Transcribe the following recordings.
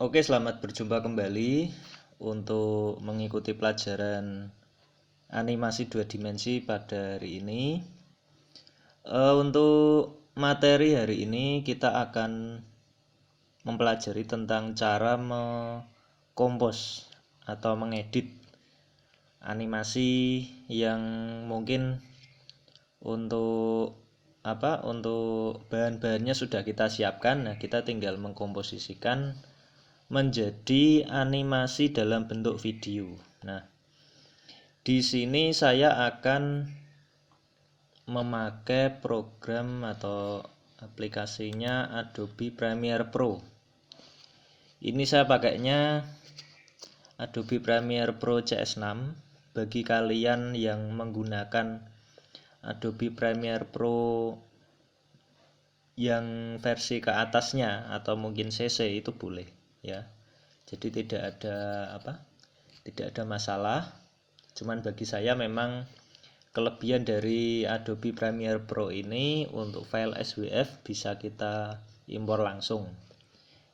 Oke, selamat berjumpa kembali untuk mengikuti pelajaran animasi dua dimensi pada hari ini. Untuk materi hari ini kita akan mempelajari tentang cara mengkompos atau mengedit animasi yang mungkin untuk untuk bahan-bahannya sudah kita siapkan. Nah, kita tinggal mengkomposisikan menjadi animasi dalam bentuk video. Nah, di sini saya akan memakai program atau aplikasinya Adobe Premiere Pro. Ini saya pakainya Adobe Premiere Pro CS6. Bagi kalian yang menggunakan Adobe Premiere Pro yang versi ke atasnya atau mungkin CC itu boleh ya. Jadi tidak ada masalah. Cuman bagi saya memang kelebihan dari Adobe Premiere Pro ini untuk file SWF bisa kita impor langsung.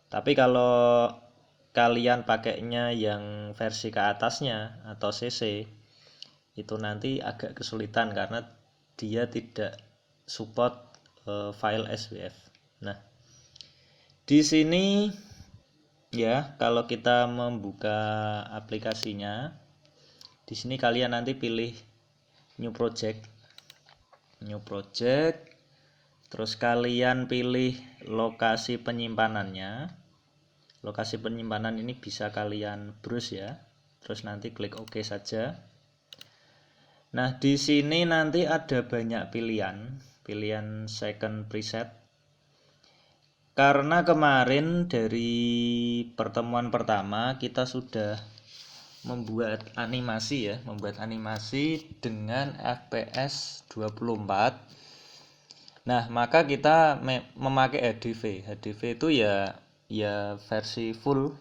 Tapi kalau kalian pakainya yang versi ke atasnya atau CC itu nanti agak kesulitan karena dia tidak support file SWF. Nah, di sini ya, kalau kita membuka aplikasinya, di sini kalian nanti pilih new project, terus kalian pilih lokasi penyimpanannya. Lokasi penyimpanan ini bisa kalian browse ya, terus nanti klik OK saja. Nah, di sini nanti ada banyak pilihan second preset. Karena kemarin dari pertemuan pertama kita sudah membuat animasi dengan FPS 24. Nah, maka kita memakai HDV. HDV itu ya versi full.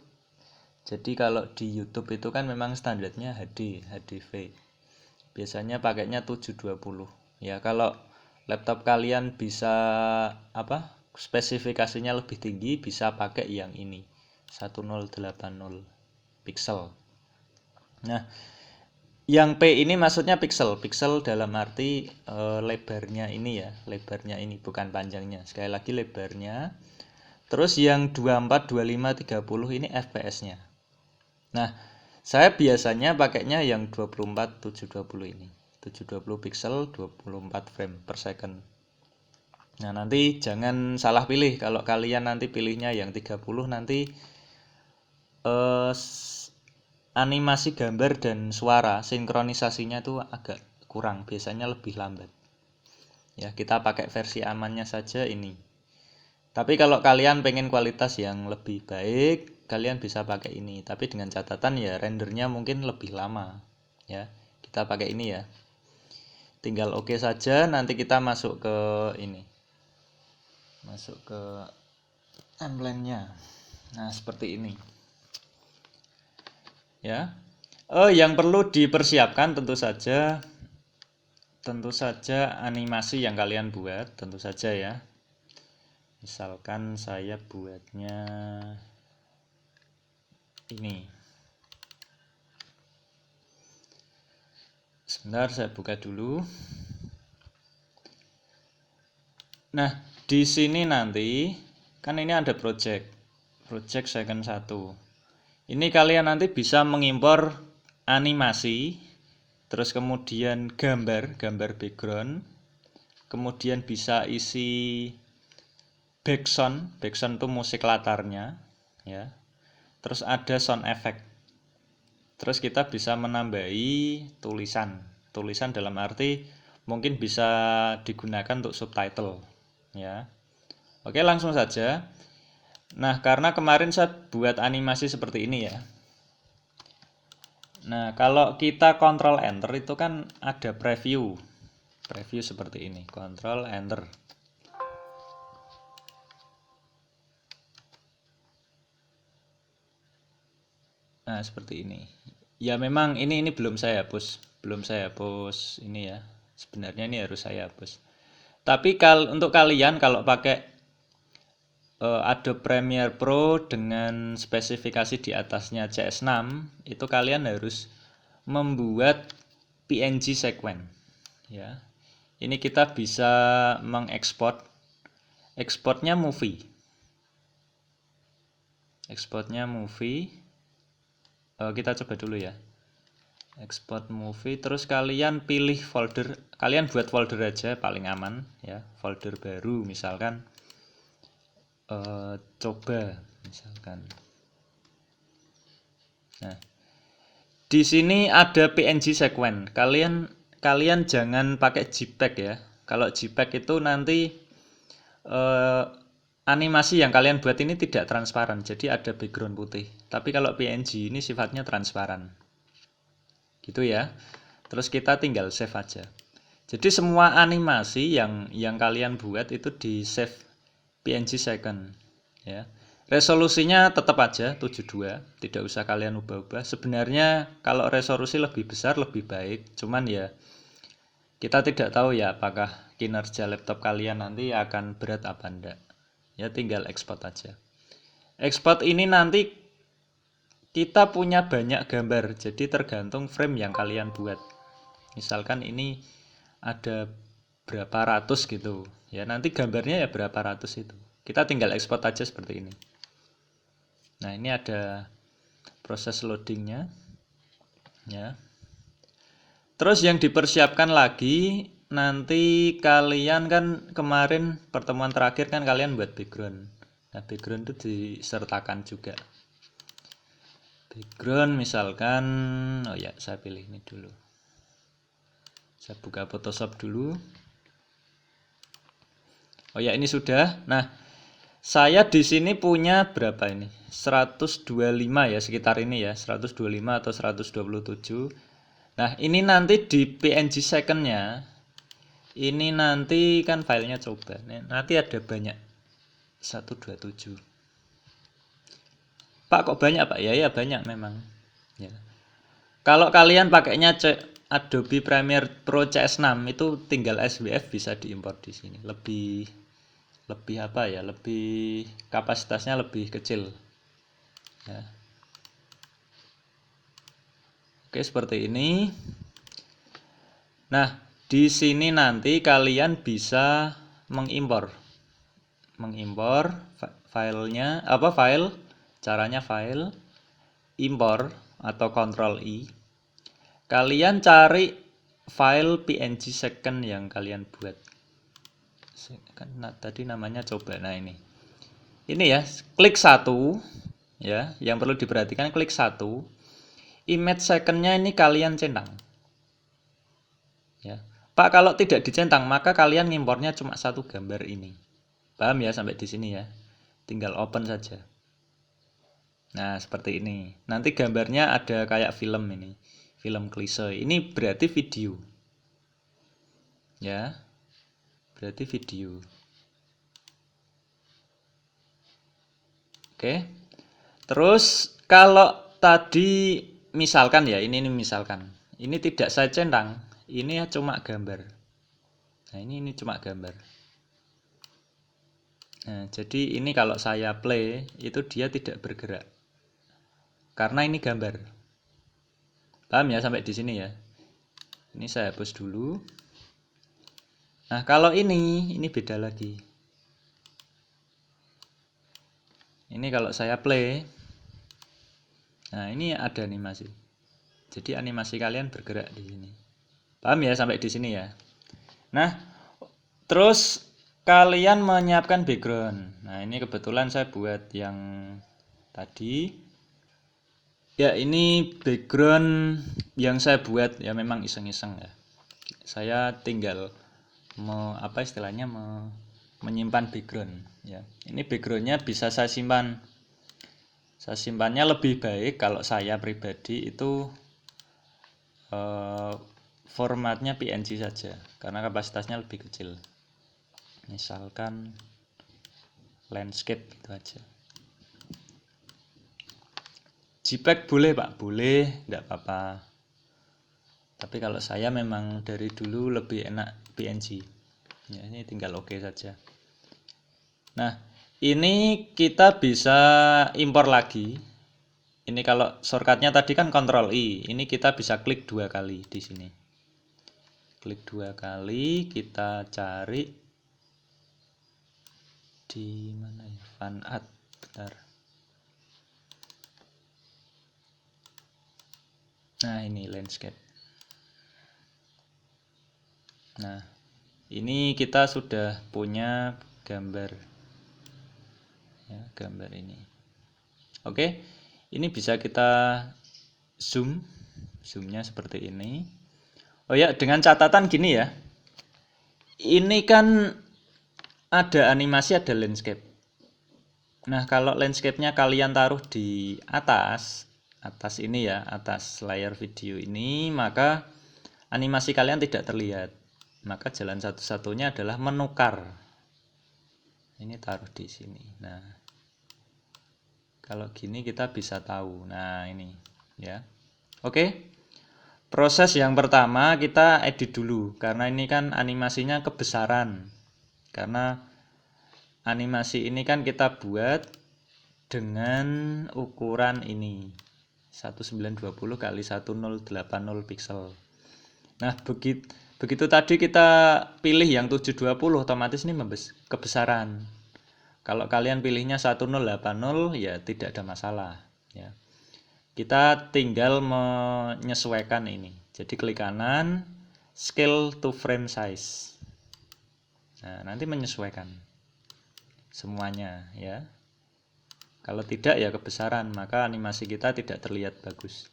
Jadi kalau di YouTube itu kan memang standarnya HDV. Biasanya pakainya 720. Ya, kalau laptop kalian bisa spesifikasinya lebih tinggi, bisa pakai yang ini 1080 pixel. Nah, yang P ini maksudnya pixel dalam arti lebarnya ini bukan panjangnya. Sekali lagi lebarnya. Terus yang 24, 25, 30 ini FPS-nya. Nah, saya biasanya pakainya yang 24 720 ini. 720 pixel 24 frame per second. Nah, nanti jangan salah pilih. Kalau kalian nanti pilihnya yang 30 nanti animasi gambar dan suara sinkronisasinya tuh agak kurang, biasanya lebih lambat. Ya, kita pakai versi amannya saja ini. Tapi kalau kalian pengen kualitas yang lebih baik, kalian bisa pakai ini. Tapi dengan catatan ya rendernya mungkin lebih lama. Ya, kita pakai ini ya. Tinggal OK saja, nanti kita masuk ke ini. Masuk ke timeline-nya. Nah, seperti ini. Ya. Yang perlu dipersiapkan tentu saja animasi yang kalian buat, tentu saja ya. Misalkan saya buatnya ini. Sebentar, saya buka dulu. Nah, di sini nanti kan ini ada project second 1. Ini kalian nanti bisa mengimpor animasi, terus kemudian gambar background, kemudian bisa isi backsound itu musik latarnya ya. Terus ada sound effect. Terus kita bisa menambahi tulisan dalam arti mungkin bisa digunakan untuk subtitle ya. Oke, langsung saja. Nah, karena kemarin saya buat animasi seperti ini ya. Nah, kalau kita Ctrl Enter itu kan ada preview seperti ini. Ctrl Enter. Nah, seperti ini. Ya memang ini belum saya hapus ini ya. Sebenarnya ini harus saya hapus. Tapi untuk kalian kalau pakai Adobe Premiere Pro dengan spesifikasi di atasnya CS6, itu kalian harus membuat PNG sequence ya. Ini kita bisa mengekspor, ekspornya movie. Ekspornya movie. Kita coba dulu ya. Export movie, terus kalian pilih folder, kalian buat folder aja paling aman ya. Folder baru misalkan coba misalkan. Nah, di sini ada PNG sequence. Kalian jangan pakai JPEG ya. Kalau JPEG itu nanti animasi yang kalian buat ini tidak transparan, jadi ada background putih. Tapi kalau PNG ini sifatnya transparan. Gitu ya. Terus kita tinggal save aja. Jadi semua animasi yang kalian buat itu di save PNG second ya. Resolusinya tetap aja 72, tidak usah kalian ubah-ubah. Sebenarnya kalau resolusi lebih besar lebih baik, cuman ya kita tidak tahu ya apakah kinerja laptop kalian nanti akan berat apa enggak. Ya tinggal ekspor aja. Ekspor ini nanti kita punya banyak gambar, jadi tergantung frame yang kalian buat. Misalkan ini ada berapa ratus gitu ya, nanti gambarnya ya berapa ratus itu, kita tinggal ekspor aja seperti ini. Nah, ini ada proses loadingnya ya. Terus yang dipersiapkan lagi, nanti kalian kan kemarin pertemuan terakhir kan kalian buat background. Nah, background itu disertakan juga. Background misalkan, oh ya saya pilih ini dulu. Saya buka Photoshop dulu. Oh ya, ini sudah. Nah, saya di sini punya berapa ini? 125 ya, sekitar ini ya, 125 atau 127. Nah, ini nanti di PNG second-nya, ini nanti kan filenya coba. Nanti ada banyak. 127. Pak, kok banyak, Pak? Ya banyak memang. Ya. Kalau kalian pakainya Adobe Premiere Pro CS6 itu tinggal SWF bisa diimpor di sini. Lebih apa ya? Lebih kapasitasnya lebih kecil. Ya. Oke, seperti ini. Nah, di sini nanti kalian bisa mengimpor filenya, file, caranya file, impor atau Ctrl I. Kalian cari file PNG second yang kalian buat. Tadi namanya coba. Nah, ini ya, klik satu ya, yang perlu diperhatikan klik satu. Image secondnya ini kalian centang ya. Pak, kalau tidak dicentang maka kalian ngimpornya cuma satu gambar ini. Paham ya sampai di sini ya? Tinggal open saja. Nah, seperti ini. Nanti gambarnya ada kayak film ini. Film klise. Ini berarti video. Ya. Berarti video. Oke. Terus kalau tadi misalkan ya, ini misalkan. Ini tidak saya centang. Ini cuma gambar. Nah, ini cuma gambar. Nah, jadi ini kalau saya play itu dia tidak bergerak. Karena ini gambar. Paham ya sampai di sini ya? Ini saya hapus dulu. Nah, kalau ini beda lagi. Ini kalau saya play. Nah, ini ada animasi. Jadi animasi kalian bergerak di sini. Paham ya sampai di sini ya? Nah, terus kalian menyiapkan background. Nah, ini kebetulan saya buat yang tadi. Ya, ini background yang saya buat ya, memang iseng-iseng ya. Saya tinggal menyimpan background ya. Ini backgroundnya bisa saya simpan. Saya simpannya lebih baik kalau saya pribadi itu formatnya PNG saja karena kapasitasnya lebih kecil. Misalkan landscape itu aja. JPEG boleh Pak, boleh, enggak apa-apa. Tapi kalau saya memang dari dulu lebih enak PNG. Ya, ini tinggal oke saja. Nah, Ini kita bisa impor lagi. Ini kalau shortcutnya tadi kan Ctrl I, ini kita bisa klik 2 kali di sini. Klik 2 kali, kita cari di mana ya? Fun Art, bentar. Nah, ini landscape. Nah, ini kita sudah punya gambar. Ya, gambar ini. Oke, ini bisa kita zoom. Zoomnya seperti ini. Oh ya, dengan catatan gini ya. Ini kan ada animasi, ada landscape. Nah, kalau landscape-nya kalian taruh di atas ini ya, atas layar video ini, maka animasi kalian tidak terlihat. Maka jalan satu-satunya adalah menukar. Ini taruh di sini. Nah, kalau gini kita bisa tahu. Nah, ini ya. Oke. Proses yang pertama kita edit dulu karena ini kan animasinya kebesaran. Karena animasi ini kan kita buat dengan ukuran ini 1920 kali 1080 pixel. Nah, begitu tadi kita pilih yang 720 otomatis ini kebesaran. Kalau kalian pilihnya 1080 ya tidak ada masalah ya. Kita tinggal menyesuaikan ini. Jadi klik kanan, scale to frame size. Nah, nanti menyesuaikan semuanya ya. Kalau tidak ya kebesaran, maka animasi kita tidak terlihat bagus.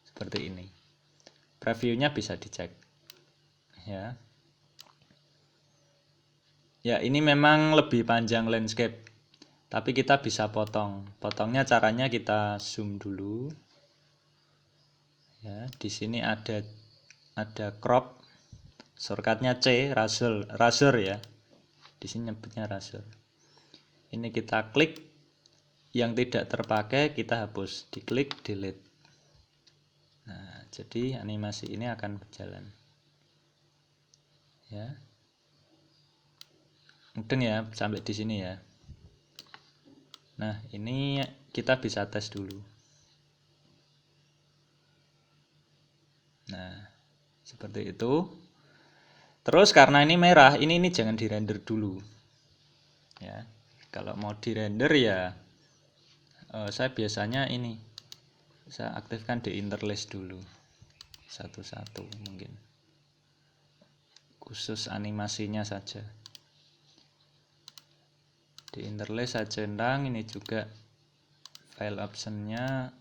Seperti ini. Previewnya bisa dicek. Ya. Ya, ini memang lebih panjang landscape. Tapi kita bisa potong. Potongnya caranya kita zoom dulu. Ya, di sini ada crop. Shortcutnya C, razor ya. Di sini nyebutnya razor. Ini kita klik, yang tidak terpakai kita hapus, diklik delete. Nah, jadi animasi ini akan berjalan. Ya. Mungkin ya sampai di sini ya. Nah, ini kita bisa tes dulu. Nah, seperti itu. Terus karena ini merah, ini jangan dirender dulu. Ya. Kalau mau dirender ya saya biasanya ini saya aktifkan di interlace dulu. Satu-satu mungkin. Khusus animasinya saja. Di interlace saya centang, ini juga file optionnya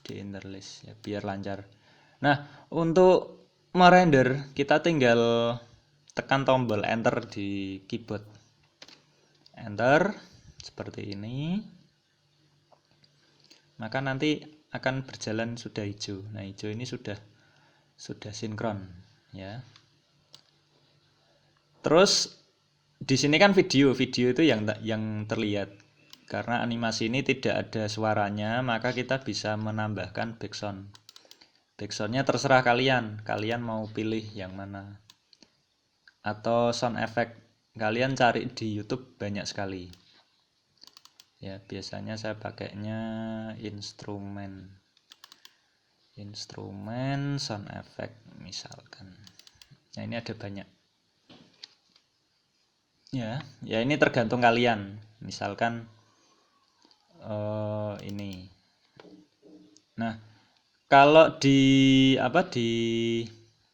di interlace ya biar lancar. Nah, untuk merender kita tinggal tekan tombol enter di keyboard. Enter seperti ini. Maka nanti akan berjalan sudah hijau. Nah, hijau ini sudah sinkron ya. Terus di sini kan video itu yang terlihat. Karena animasi ini tidak ada suaranya, maka kita bisa menambahkan background. Backgroundnya terserah kalian mau pilih yang mana. Atau sound effect, kalian cari di YouTube banyak sekali. Ya, biasanya saya pakainya instrumen sound effect misalkan. Nah, ini ada banyak. Ya ini tergantung kalian. Misalkan ini. Nah, kalau di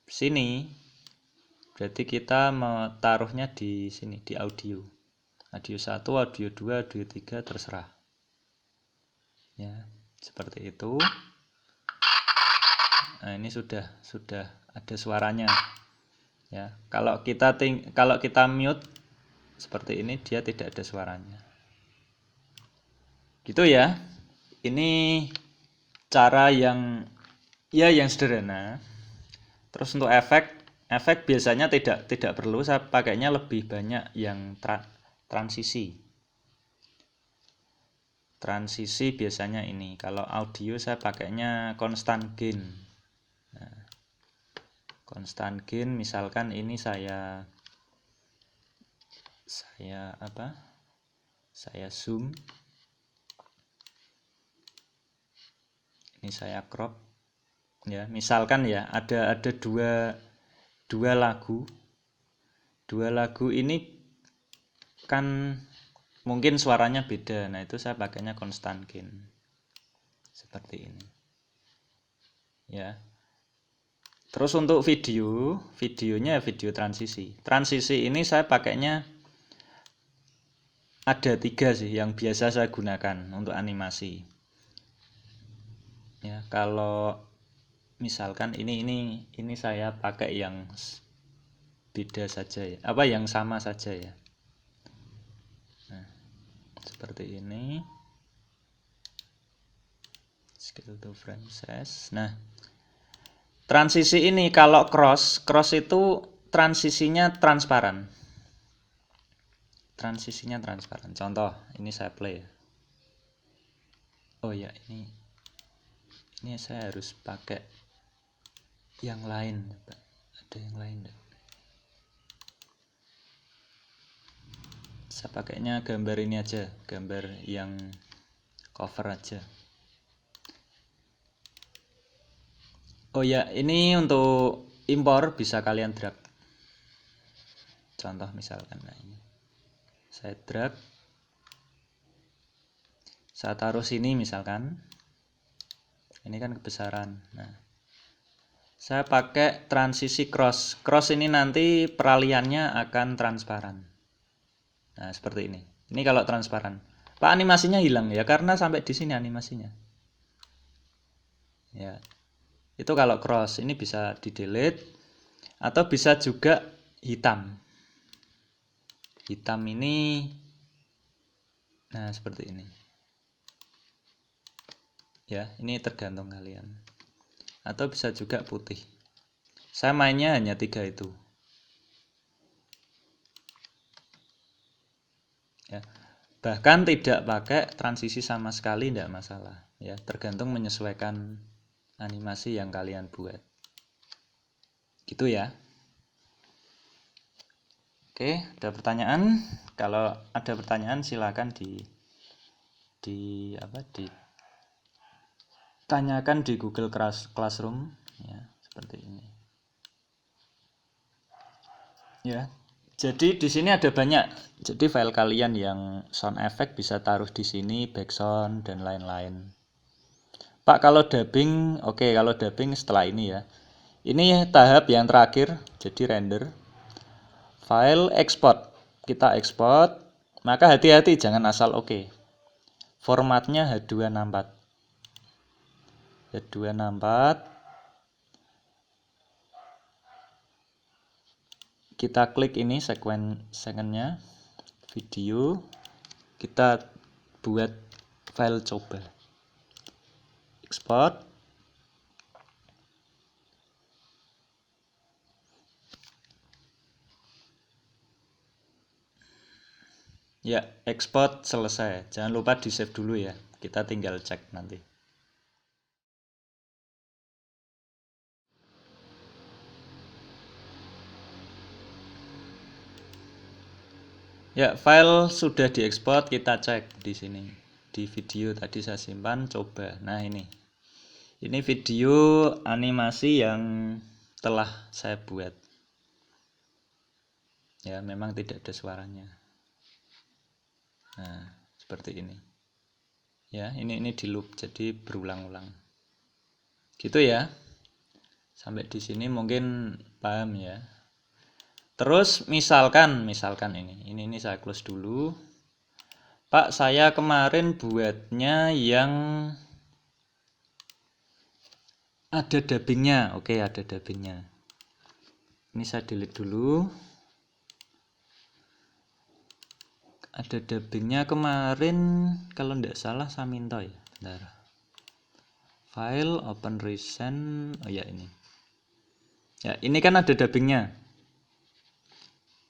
sini berarti kita taruhnya di sini di audio. Audio 1, audio 2, audio 3 terserah. Ya, seperti itu. Nah, ini sudah ada suaranya. Ya, kalau kita mute seperti ini dia tidak ada suaranya. Gitu ya. Ini cara yang sederhana. Terus untuk efek biasanya tidak perlu, saya pakainya lebih banyak yang transisi. Transisi biasanya ini. Kalau audio saya pakainya constant gain. Nah, constant gain misalkan ini saya Saya zoom. Ini saya crop. Ya, misalkan ya ada dua lagu. Dua lagu ini kan mungkin suaranya beda. Nah, itu saya pakainya constant gain. Seperti ini. Ya. Terus untuk videonya video transisi. Transisi ini saya pakainya ada 3 sih yang biasa saya gunakan untuk animasi. Ya, kalau misalkan ini saya pakai yang beda saja ya. Apa yang sama saja ya. Nah, seperti ini. Scale to frame size. Nah, transisi ini kalau cross itu transisinya transparan. Transisinya transparan. Contoh, ini saya play ya. Oh ya, ini saya harus pakai yang lain. Ada yang lain enggak? Saya pakainya gambar ini aja, gambar yang cover aja. Oh ya, ini untuk impor bisa kalian drag. Contoh misalkan, nah ini saya drag, saya taruh sini misalkan. Ini kan kebesaran. Nah, saya pakai transisi cross. Cross ini nanti peralihannya akan transparan. Nah, seperti ini. Ini kalau transparan. Pak, animasinya hilang ya karena sampai di sini animasinya. Ya. Itu kalau cross, ini bisa di-delete atau bisa juga hitam. Hitam ini nah seperti ini. Ya, ini tergantung kalian. Atau bisa juga putih. Saya mainnya hanya 3 itu. Ya. Bahkan tidak pakai transisi sama sekali tidak masalah. Ya, tergantung menyesuaikan animasi yang kalian buat. Gitu ya. Oke, ada pertanyaan? Kalau ada pertanyaan silakan ditanyakan di Google Classroom ya, seperti ini. Ya. Jadi di sini ada banyak. Jadi file kalian yang sound effect bisa taruh di sini, background dan lain-lain. Pak, kalau dubbing, oke, kalau dubbing setelah ini ya. Ini tahap yang terakhir, jadi render. File export. Kita export, maka hati-hati jangan asal oke. Formatnya H264. H264. Kita klik ini secondnya, video. Kita buat file coba. Export. Ya, export selesai. Jangan lupa di save dulu ya. Kita tinggal cek nanti. Ya, file sudah diekspor, kita cek di sini. Di video tadi saya simpan, coba. Nah, ini. Ini video animasi yang telah saya buat. Ya, memang tidak ada suaranya. Nah, seperti ini. Ya, ini di loop, jadi berulang-ulang. Gitu ya. Sampai di sini mungkin paham ya. Terus misalkan ini saya close dulu. Pak, saya kemarin buatnya yang ada dubbingnya. Oke, ada dubbingnya. Ini saya delete dulu. Ada dubbingnya kemarin, kalau tidak salah Saminto ya. Bentar. File, open recent. Oh ya ini. Ya, ini kan ada dubbingnya.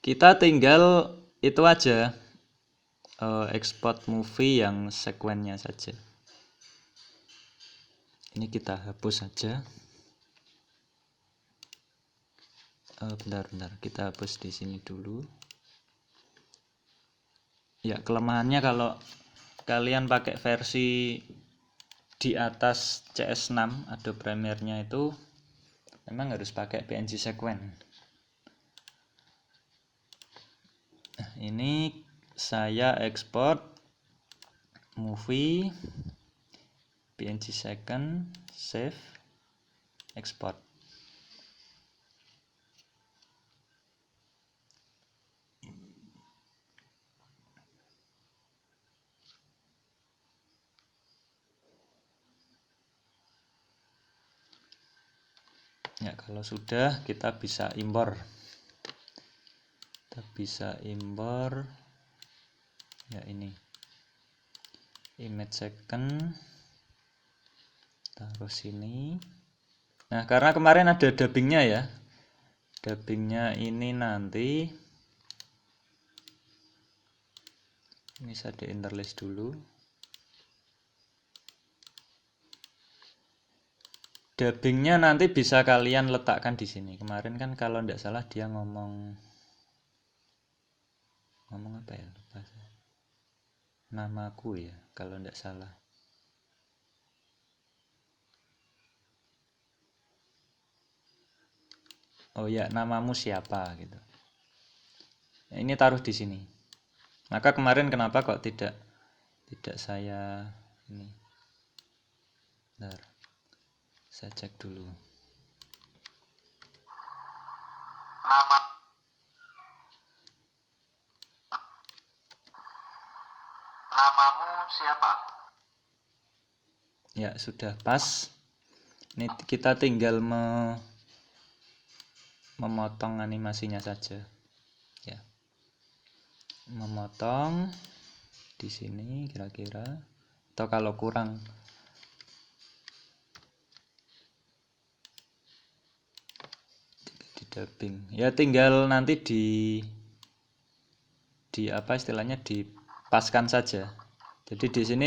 Kita tinggal itu aja. Export movie yang sekuennya saja. Ini kita hapus saja. Bentar, kita hapus di sini dulu. Ya, kelemahannya kalau kalian pakai versi di atas CS6 Adobe Premiere-nya itu memang harus pakai PNG sequence. Nah, ini saya ekspor movie PNG second, save, export. Ya, kalau sudah kita bisa impor. Kita bisa impor ya ini. Image second taruh sini. Nah, karena kemarin ada dubbingnya ya. Dubbingnya ini nanti ini saya di-interlace dulu. Dubbingnya nanti bisa kalian letakkan di sini. Kemarin kan kalau tidak salah dia ngomong apa ya, lupa saya. Namaku ya kalau tidak salah. Oh ya, namamu siapa gitu. Nah, ini taruh di sini. Maka kemarin kenapa kok tidak saya ini. Bentar. Saya cek dulu. Namamu siapa? Ya, sudah pas. Ini kita tinggal memotong animasinya saja. Ya. Memotong di sini kira-kira, atau kalau kurang di dubbing ya tinggal nanti di apa istilahnya dipaskan saja. Jadi di sini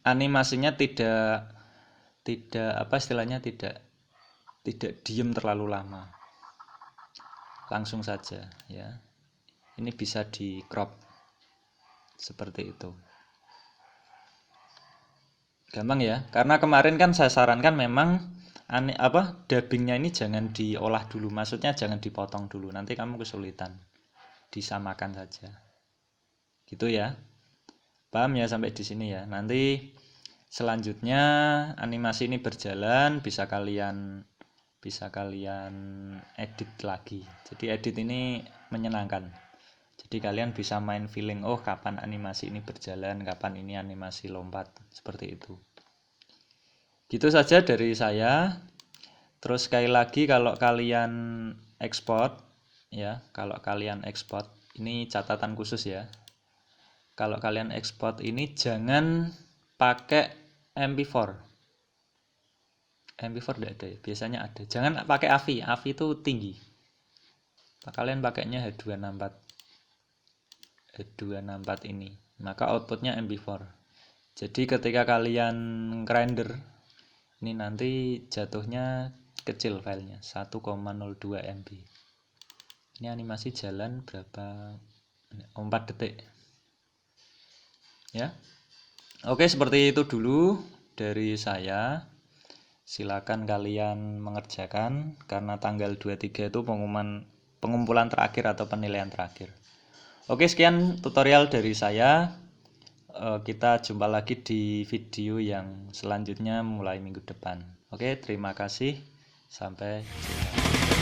animasinya tidak apa istilahnya tidak diem terlalu lama, langsung saja ya. Ini bisa di crop seperti itu. Gampang ya, karena kemarin kan saya sarankan memang dubbingnya ini jangan diolah dulu, maksudnya jangan dipotong dulu, nanti kamu kesulitan, disamakan saja gitu ya. Paham ya sampai di sini ya. Nanti selanjutnya animasi ini berjalan, bisa kalian edit lagi. Jadi edit ini menyenangkan. Jadi kalian bisa main feeling, oh kapan animasi ini berjalan, kapan ini animasi lompat, seperti itu. Gitu saja dari saya. Terus sekali lagi kalau kalian ekspor ya, kalau kalian ekspor ini catatan khusus ya. Kalau kalian ekspor ini jangan pakai MP4. MP4 tidak ada ya, biasanya ada. Jangan pakai AVI, AVI itu tinggi. Kalian pakainya H264 ini, maka outputnya MP4. Jadi ketika kalian render ini nanti jatuhnya kecil filenya 1,02 MB. Ini animasi jalan berapa 4 detik ya. Oke, seperti itu dulu dari saya. Silakan kalian mengerjakan karena tanggal 23 itu pengumpulan terakhir atau penilaian terakhir. Oke, sekian tutorial dari saya. Kita jumpa lagi di video yang selanjutnya mulai minggu depan. Oke, terima kasih. Sampai jumpa.